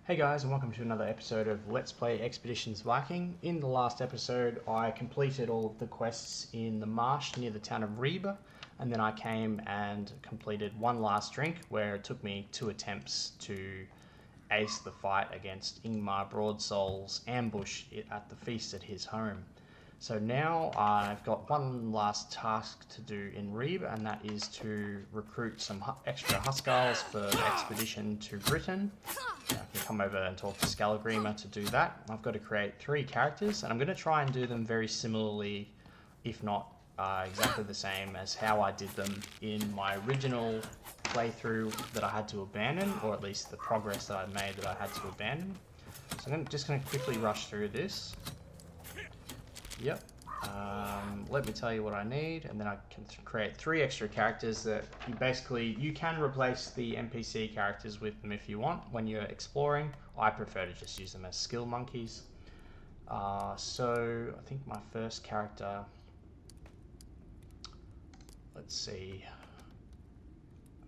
Hey guys, and welcome to another episode of Let's Play Expeditions Viking. In the last episode, I completed all of the quests in the marsh near the town of Reba, and then I came and completed one last drink where it took me 2 attempts to ace the fight against Ingmar Broadsoul's ambush at the feast at his home. So now I've got one last task to do in Reba, and that is to recruit some extra Huskarls for the expedition to Britain. I can come over and talk to Scalagrima to do that. I've got to create 3 characters, and I'm going to try and do them very similarly, if not exactly the same as how I did them in my original playthrough that I had to abandon, or at least the progress that I made that I had to abandon. So I'm just going to quickly rush through this. Yep. Let me tell you what I need, and then I can create 3 extra characters that you can replace the NPC characters with them if you want when you're exploring. I prefer to just use them as skill monkeys. So I think my first character, let's see,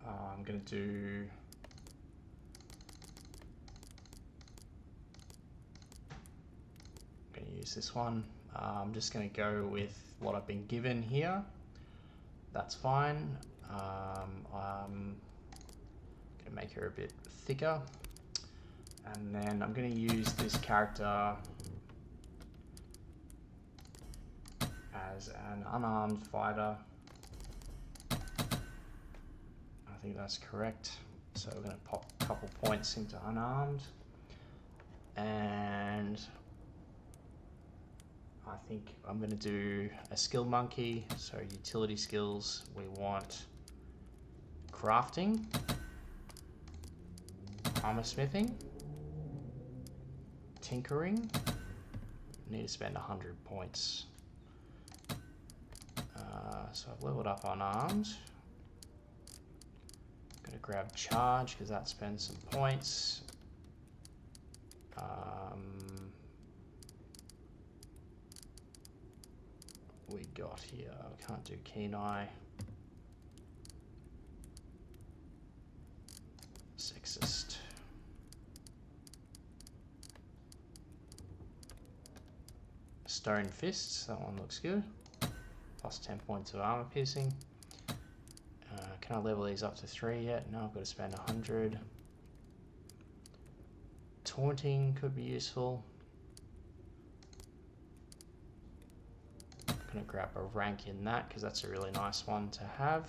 I'm going to use this one. I'm just going to go with what I've been given here. That's fine. I'm going to make her a bit thicker. And then I'm going to use this character as an unarmed fighter. I think that's correct. So we're going to pop a couple points into unarmed. And I think I'm going to do a skill monkey. So utility skills, we want crafting, armor smithing, tinkering. Need to spend 100 points. So I've leveled up on arms. I'm going to grab charge because that spends some points. We got here, I can't do keen eye. Sexist. Stone fists, that one looks good. Plus 10 points of armor piercing. Can I level these up to 3 yet? No, I've got to spend 100. Taunting could be useful. I'm going to grab a rank in that because that's a really nice one to have.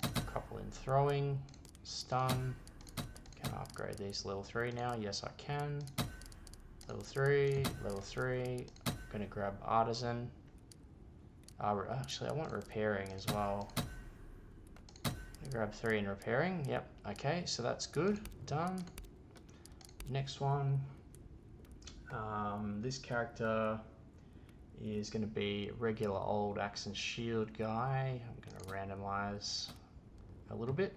A couple in throwing, stun. Can I upgrade these to level 3 now? Yes, I can. Level 3, level 3. I'm going to grab artisan. Actually, I want repairing as well. Grab 3 in repairing. Yep. Okay, so that's good. Done. Next one. This character is going to be regular old axe and shield guy. I'm going to randomize a little bit.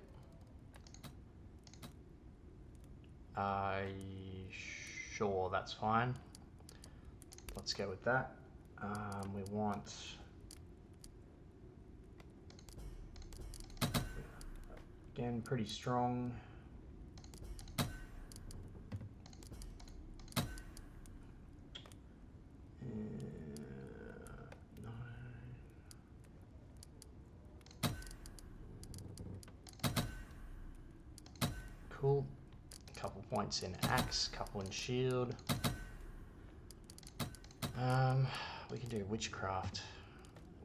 Sure, that's fine. Let's go with that. We want again pretty strong. Cool. Couple points in axe, couple in shield. We can do witchcraft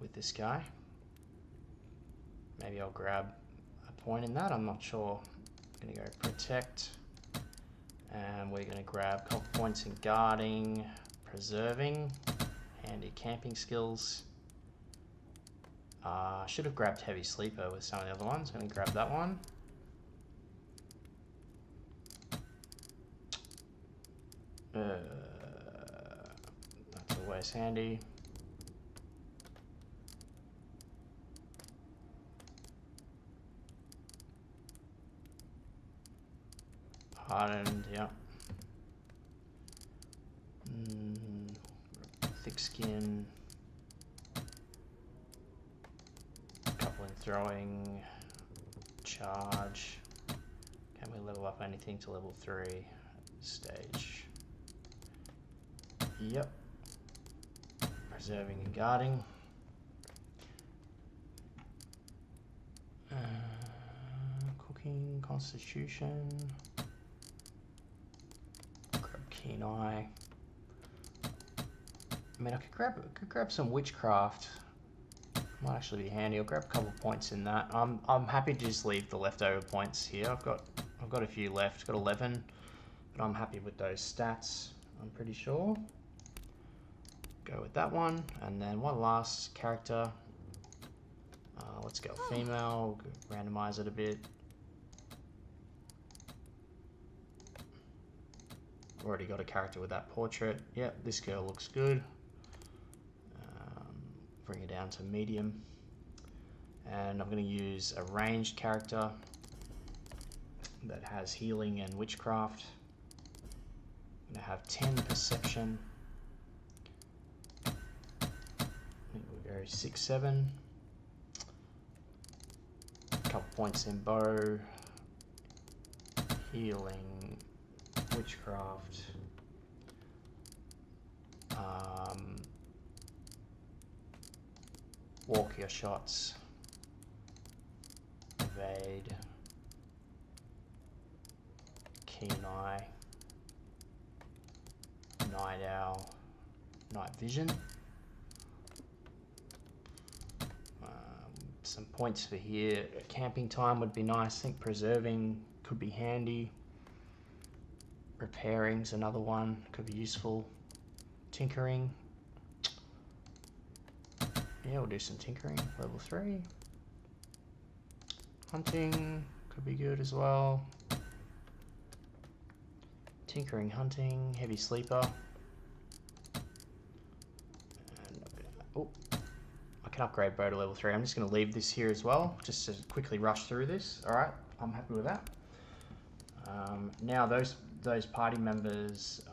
with this guy. Maybe I'll grab a point in that, I'm not sure. I'm gonna go protect, and we're gonna grab a couple points in guarding, preserving, handy camping skills. Should have grabbed heavy sleeper with some of the other ones. I'm gonna grab that one. That's always handy. Hardened, yeah. Thick skin. Couple in throwing. Charge. Can we level up anything to level 3 at this stage? Yep. Preserving and guarding. Cooking, constitution. Grab keen eye. I mean, I could grab some witchcraft. Might actually be handy. I'll grab a couple of points in that. I'm happy to just leave the leftover points here. I've got a few left. Got 11, but I'm happy with those stats. I'm pretty sure. Go with that one, and then one last character. Let's go female. Randomize it a bit. Already got a character with that portrait. Yep, this girl looks good. Bring it down to medium. And I'm going to use a ranged character that has healing and witchcraft. I'm going to have 10 perception. I think we'll go 6, 7. A couple points in bow. Healing. Witchcraft. Walk your shots. Evade. Keen eye. Night owl. Night vision. Some points for here. Camping time would be nice. I think preserving could be handy. Repairing's another one. Could be useful. Tinkering. Yeah, we'll do some tinkering. Level 3. Hunting could be good as well. Tinkering, hunting, heavy sleeper. And I can upgrade bow to level 3. I'm just going to leave this here as well, just to quickly rush through this. All right, I'm happy with that. Now those party members,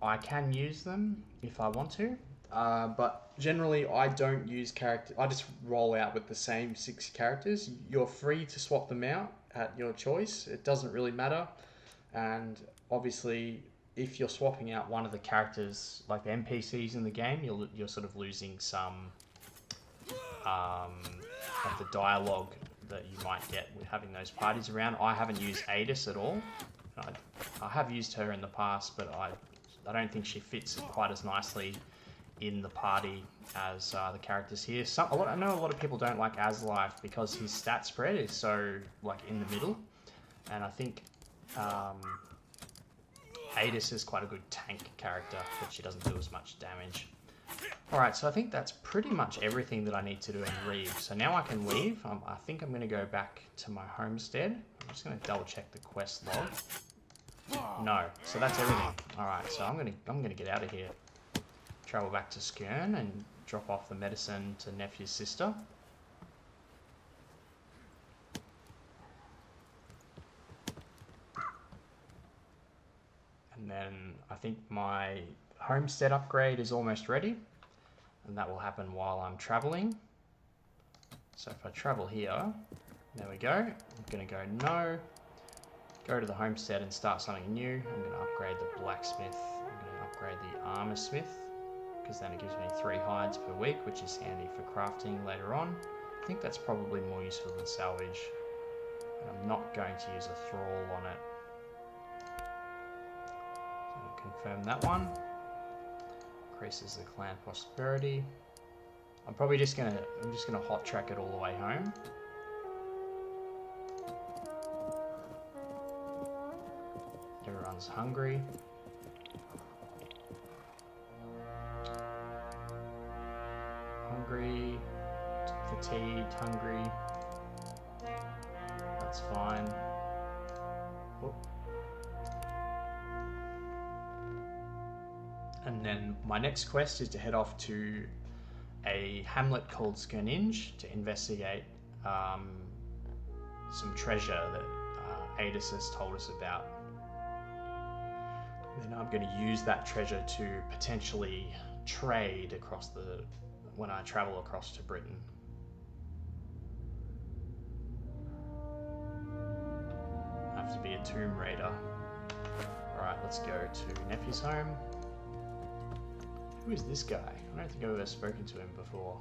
I can use them if I want to. But generally I don't use character. I just roll out with the same 6 characters. You're free to swap them out at your choice. It doesn't really matter. And obviously, if you're swapping out one of the characters, like the NPCs in the game, you're sort of losing some of the dialogue that you might get with having those parties around. I haven't used Adis at all. I have used her in the past, but I don't think she fits quite as nicely in the party as the characters here. I know a lot of people don't like Aslife because his stat spread is so like in the middle, and I think Adis is quite a good tank character, but she doesn't do as much damage. Alright, so I think that's pretty much everything that I need to do in Reeve. So now I can leave. I think I'm going to go back to my homestead. I'm just going to double check the quest log. No, so that's everything. Alright, so I'm going to get out of here. Travel back to Skjern and drop off the medicine to Nephew's sister. And then I think my homestead upgrade is almost ready, and that will happen while I'm traveling. So if I travel here, there we go. I'm going to go no, go to the homestead and start something new. I'm going to upgrade the blacksmith. I'm going to upgrade the armor smith, because then it gives me 3 hides per week, which is handy for crafting later on. I think that's probably more useful than salvage. And I'm not going to use a thrall on it. So confirm that one. Increases the clan prosperity. I'm just gonna hot track it all the way home. Everyone's hungry. Hungry, fatigued, hungry. That's fine. Whoop. And then my next quest is to head off to a hamlet called Skirninge to investigate some treasure that Adis has told us about. Then I'm going to use that treasure to potentially trade when I travel across to Britain. I have to be Tomb Raider. Alright, let's go to Nephew's home. Who is this guy? I don't think I've ever spoken to him before.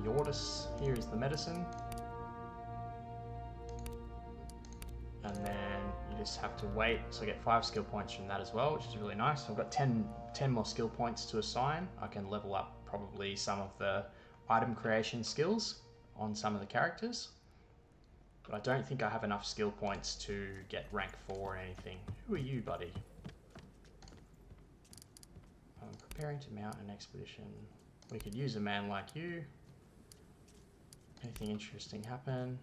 Bjortis, here is the medicine. And then you just have to wait. So I get 5 skill points from that as well, which is really nice. I've got 10 more skill points to assign. I can level up probably some of the item creation skills on some of the characters. But I don't think I have enough skill points to get rank 4 or anything. Who are you, buddy? I'm preparing to mount an expedition. We could use a man like you. Anything interesting happen?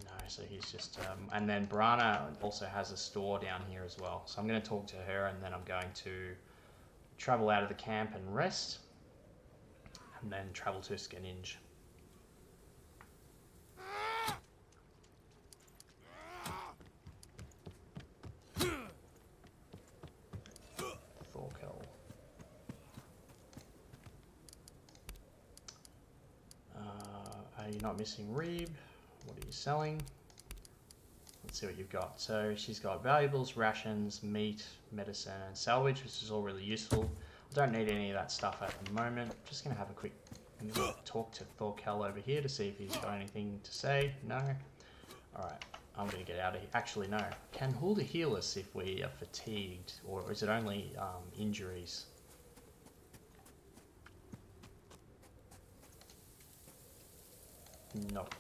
No, so he's just... and then Brana also has a store down here as well. So I'm going to talk to her, and then I'm going to travel out of the camp and rest. And then travel to Skeninge. Thorkel. Are you not missing Reeb? What are you selling? Let's see what you've got. So she's got valuables, rations, meat, medicine, and salvage, which is all really useful. I don't need any of that stuff at the moment. I'm just going to have a quick talk to Thorkel over here to see if he's got anything to say. No? Alright, I'm going to get out of here. Actually, no. Can Hulda heal us if we are fatigued, or is it only injuries? Nope.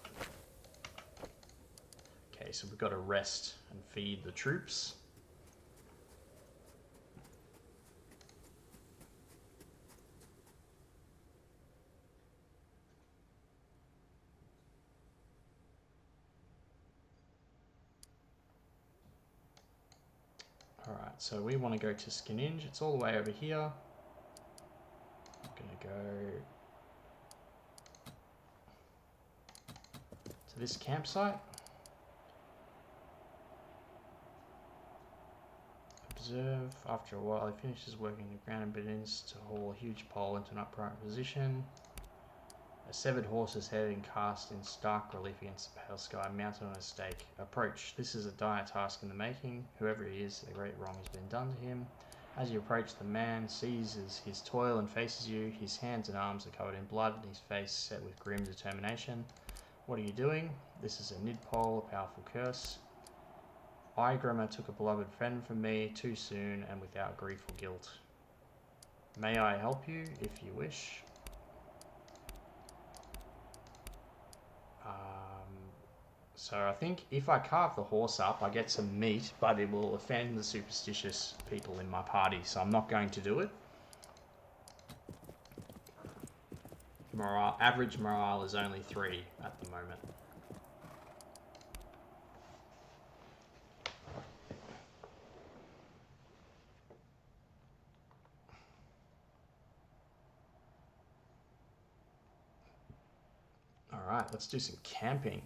Okay, so we've got to rest and feed the troops. Alright, so we want to go to Skeninge. It's all the way over here. I'm going to go to this campsite. Observe. After a while, he finishes working the ground and begins to haul a huge pole into an upright position. A severed horse's head and cast in stark relief against the pale sky, mounted on a stake. Approach. This is a dire task in the making. Whoever he is, a great wrong has been done to him. As you approach, the man seizes his toil and faces you. His hands and arms are covered in blood, and his face set with grim determination. What are you doing? This is a Nidpole, a powerful curse. Igrimmer took a beloved friend from me too soon and without grief or guilt. May I help you if you wish? So I think if I carve the horse up, I get some meat, but it will offend the superstitious people in my party, so I'm not going to do it. Average morale is only 3 at the moment. Alright, let's do some camping.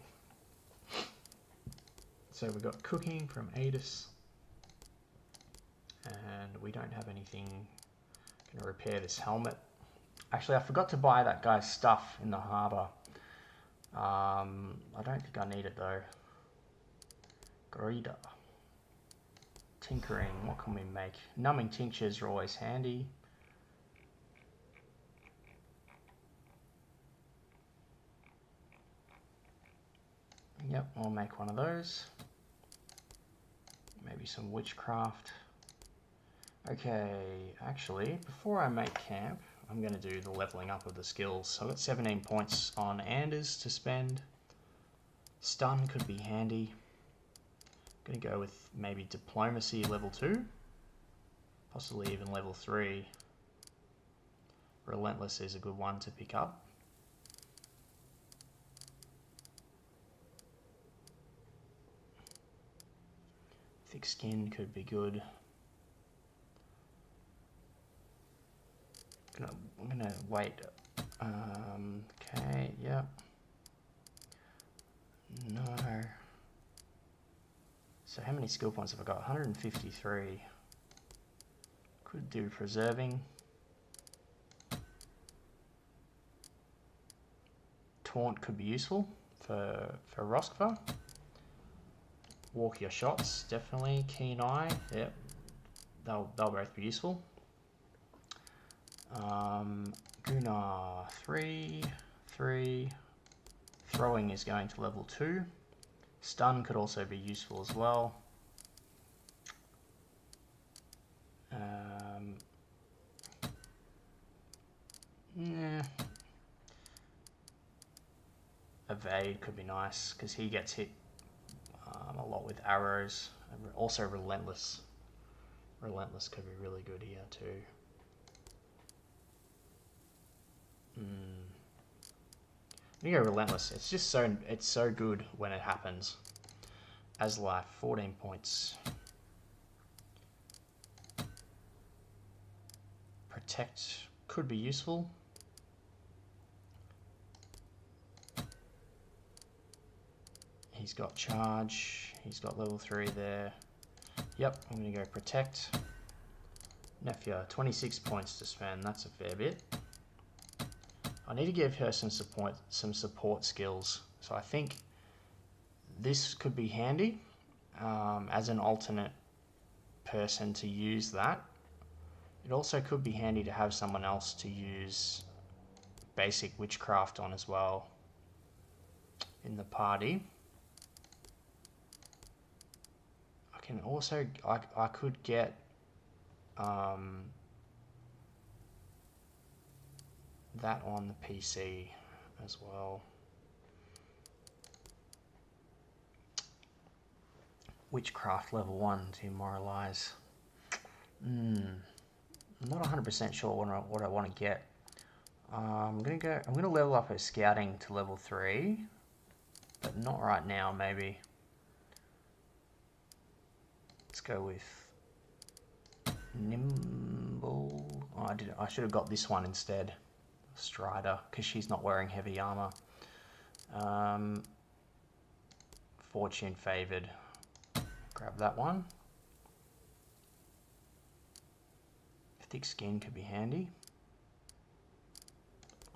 So we've got cooking from Adis. And we don't have anything. I'm going to repair this helmet. Actually, I forgot to buy that guy's stuff in the harbour. I don't think I need it though. Grida. Tinkering, what can we make? Numbing tinctures are always handy. Yep, I'll make one of those. Maybe some witchcraft. Okay, actually, before I make camp, I'm going to do the leveling up of the skills. So I've got 17 points on Anders to spend. Stun could be handy. I'm going to go with maybe Diplomacy level 2. Possibly even level 3. Relentless is a good one to pick up. Thick skin could be good. I'm gonna wait. Okay, yep. No. So how many skill points have I got? 153. Could do preserving. Taunt could be useful for Roskva. Walk your shots, definitely. Keen eye, yep. They'll both be useful. Gunnar, 3. Throwing is going to level 2. Stun could also be useful as well. Yeah. Evade could be nice because he gets hit a lot with arrows. Also Relentless. Relentless could be really good here too. I'm gonna go Relentless. It's just so good when it happens. As life, 14 points. Protect could be useful. He's got charge. He's got level 3 there. Yep, I'm going to go Protect. Nefia, 26 points to spend. That's a fair bit. I need to give her some support skills. So I think this could be handy as an alternate person to use that. It also could be handy to have someone else to use basic witchcraft on as well in the party. I can also, I could get that on the PC as well. Witchcraft level 1 to immortalize. I'm not 100% sure what I want to get. I'm gonna level up her scouting to level 3, but not right now. Maybe. Let's go with Nimble. Oh, I should have got this one instead. Strider, because she's not wearing heavy armor. Fortune favored. Grab that one. Thick skin could be handy.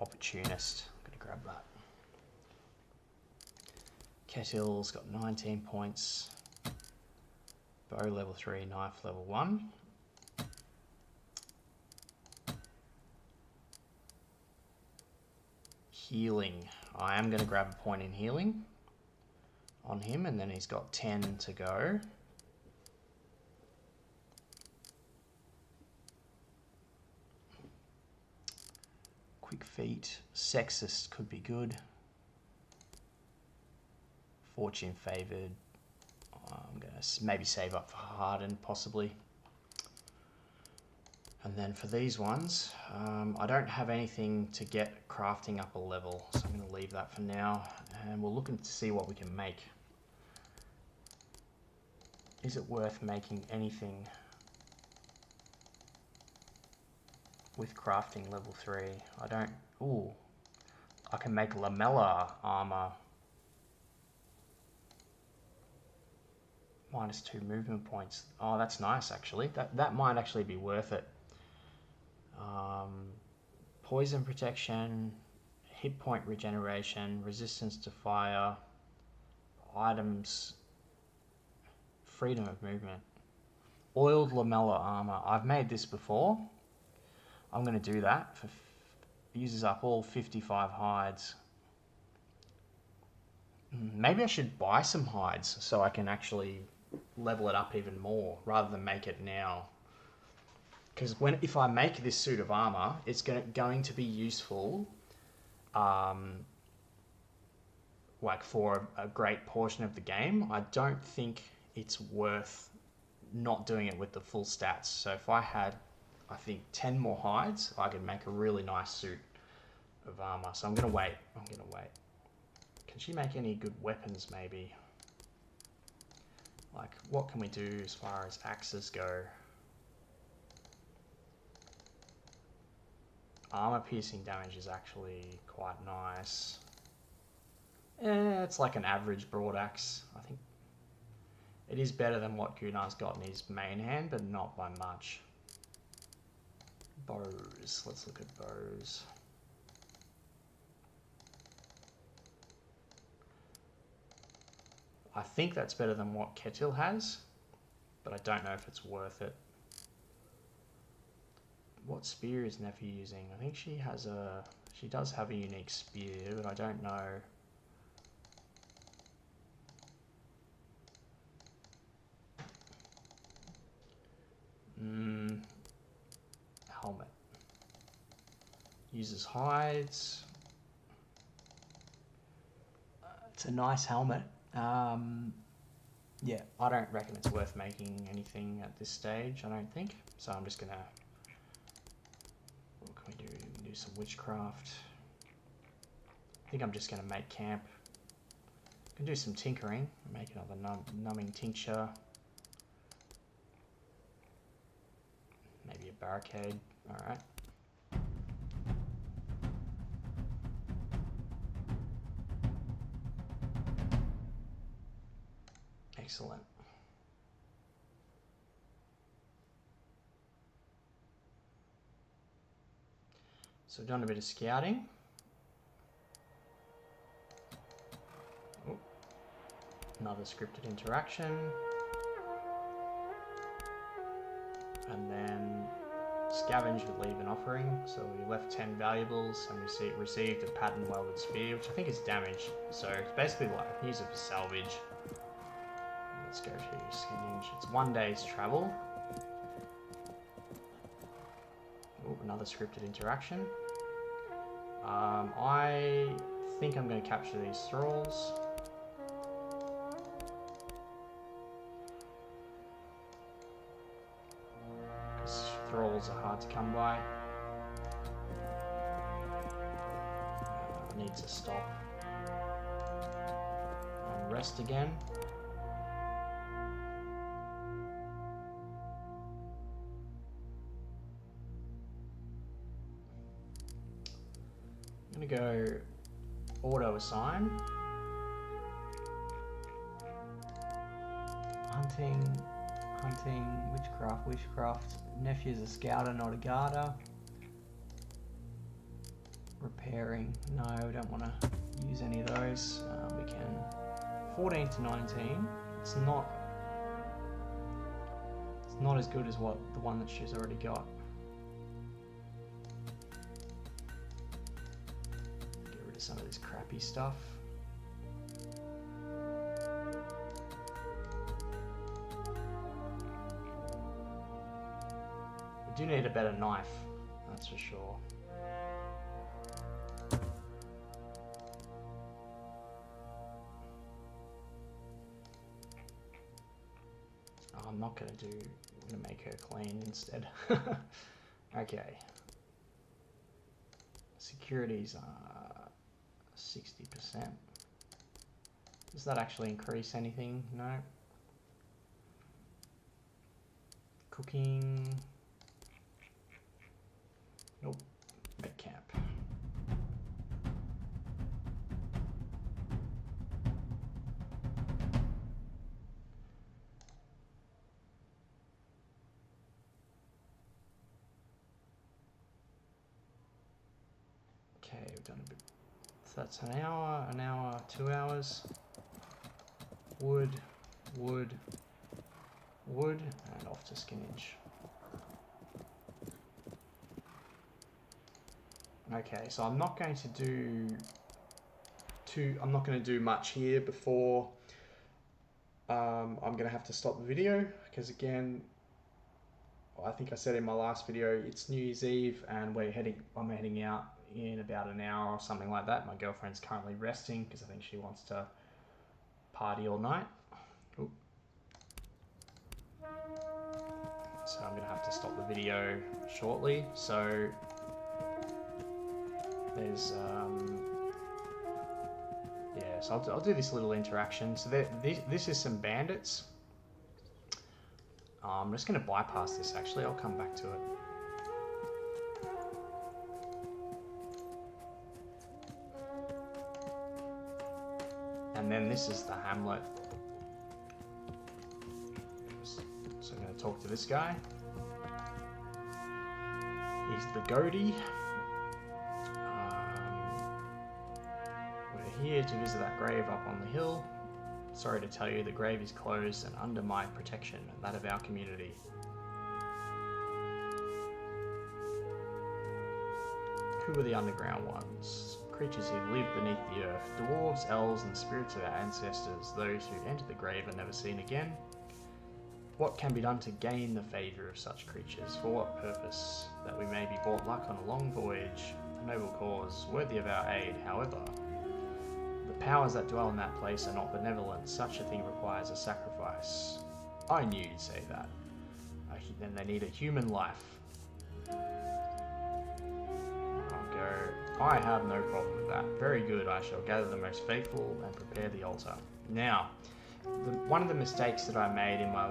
Opportunist. I'm gonna grab that. Kettle's got 19 points. Bow level 3, knife level 1. Healing. I am going to grab a point in healing on him, and then he's got 10 to go. Quick feet. Sexist could be good. Fortune favored. I'm going to maybe save up for Harden, possibly. And then for these ones, I don't have anything to get crafting up a level, so I'm going to leave that for now. And we're looking to see what we can make. Is it worth making anything with crafting level 3? I don't... Ooh. I can make lamella armor. -2 movement points. Oh, that's nice, actually. That might actually be worth it. Poison protection, hit point regeneration, resistance to fire, items, freedom of movement. Oiled lamella armor. I've made this before. I'm going to do that. Uses up all 55 hides. Maybe I should buy some hides so I can actually level it up even more rather than make it now. Because if I make this suit of armor, it's going to be useful, like for a great portion of the game. I don't think it's worth not doing it with the full stats. So if I had, I think 10 more hides, I could make a really nice suit of armor. So I'm gonna wait. Can she make any good weapons? Maybe. Like, what can we do as far as axes go? Armor piercing damage is actually quite nice. It's like an average broad axe. I think it is better than what Gunnar's got in his main hand, but not by much. Bows. Let's look at bows. I think that's better than what Ketil has, but I don't know if it's worth it. What spear is Nephi using? I think she does have a unique spear, but I don't know. Helmet. Uses hides. It's a nice helmet. Yeah, I don't reckon it's worth making anything at this stage, I don't think. So I'm just gonna... What can we do? We can do some witchcraft. I think I'm just gonna make camp. I can do some tinkering. Make another numbing tincture. Maybe a barricade. Alright. Excellent. So we've done a bit of scouting. Ooh. Another scripted interaction. And then scavenge would leave an offering. So we left 10 valuables and received a pattern welded spear, which I think is damage. So it's basically like, use it for salvage. Let's go to scavenge. It's 1 day's travel. Ooh, another scripted interaction. I think I'm going to capture these thralls. Because thralls are hard to come by. I need to stop and rest again. I'm going to go auto assign. Hunting, witchcraft. Nephew's a scouter, not a guarder. Repairing, no, we don't want to use any of those. We can 14 to 19. It's not as good as what the one that she's already got. Get rid of some of this crappy stuff. We do need a better knife, that's for sure. I'm not going to do, I'm going to make her clean instead. Okay. Securities are 60%. Does that actually increase anything? No. Cooking. Nope. Make camp. Okay, we've done a bit. So that's an hour, 2 hours. Wood, and off to skinnage. Okay, so I'm not going to do much here before I'm going to have to stop the video, because again, I think I said in my last video, it's New Year's Eve and I'm heading out in about an hour or something like that. My girlfriend's currently resting because I think she wants to party all night. Ooh. So I'm going to have to stop the video shortly. So there's yeah, so I'll do this little interaction. So this is some bandits. I'm just going to bypass this actually, I'll come back to it. And then this is the hamlet. So I'm going to talk to this guy. He's the Goatee. We're here to visit that grave up on the hill. Sorry to tell you, the grave is closed and under my protection and that of our community. Who are the underground ones? Creatures who live beneath the earth. Dwarves, elves, and spirits of our ancestors. Those who enter the grave are never seen again. What can be done to gain the favour of such creatures? For what purpose? That we may be brought luck on a long voyage. A noble cause, worthy of our aid. However, the powers that dwell in that place are not benevolent. Such a thing requires a sacrifice. I knew you'd say that. Then they need a human life. I have no problem with that. Very good. I shall gather the most faithful and prepare the altar. Now, one of the mistakes that I made in my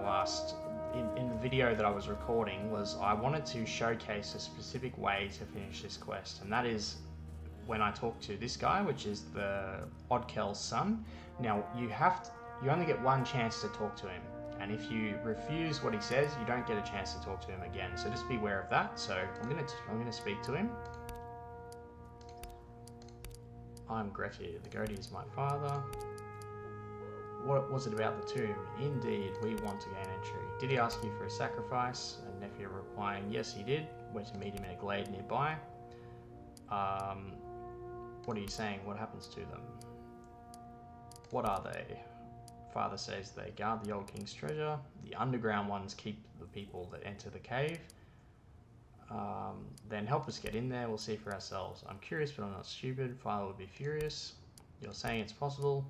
in the video that I was recording was I wanted to showcase a specific way to finish this quest, and that is when I talk to this guy, which is the Oddkel's son. Now, you only get one chance to talk to him, and if you refuse what he says, you don't get a chance to talk to him again. So just be aware of that. So I'm gonna speak to him. I'm Grettir, the Goatee is my father. What was it about the tomb? Indeed, we want to gain entry. Did he ask you for a sacrifice? And Nephew replying, yes he did. We're to meet him in a glade nearby. What are you saying? What happens to them? What are they? Father says they guard the old king's treasure. The underground ones keep the people that enter the cave. Then help us get in there, we'll see for ourselves. I'm curious, but I'm not stupid. Father would be furious. You're saying it's possible.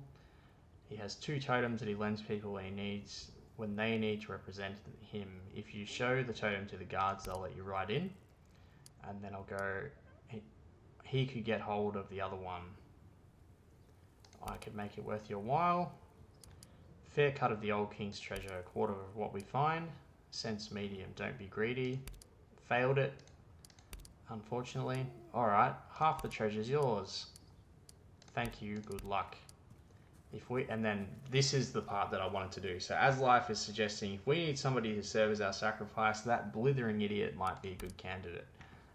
He has 2 totems that he lends people when they need to represent him. If you show the totem to the guards, they'll let you ride in. And then I'll go, he could get hold of the other one. I could make it worth your while. Fair cut of the old king's treasure, a quarter of what we find. Sense medium, don't be greedy. Failed it, unfortunately. Alright, half the treasure's yours. Thank you, good luck. And then this is the part that I wanted to do. So as Life is suggesting, if we need somebody to serve as our sacrifice, that blithering idiot might be a good candidate.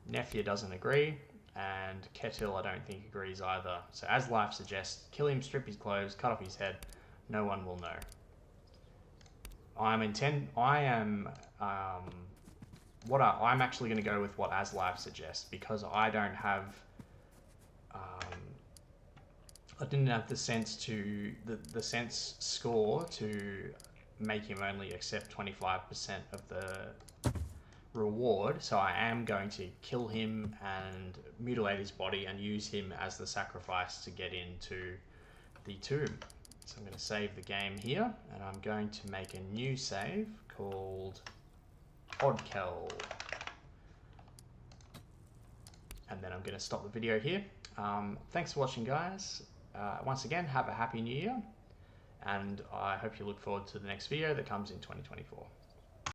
Nephew doesn't agree, and Kettil I don't think agrees either. So as Life suggests, kill him, strip his clothes, cut off his head, no one will know. I'm actually going to go with what Aslife suggests, because I don't have, I didn't have the sense score to make him only accept 25% of the reward. So I am going to kill him and mutilate his body and use him as the sacrifice to get into the tomb. So I'm going to save the game here, and I'm going to make a new save called Oddkel. And then I'm going to stop the video here. Thanks for watching, guys. Once again, have a happy new year, and I hope you look forward to the next video that comes in 2024.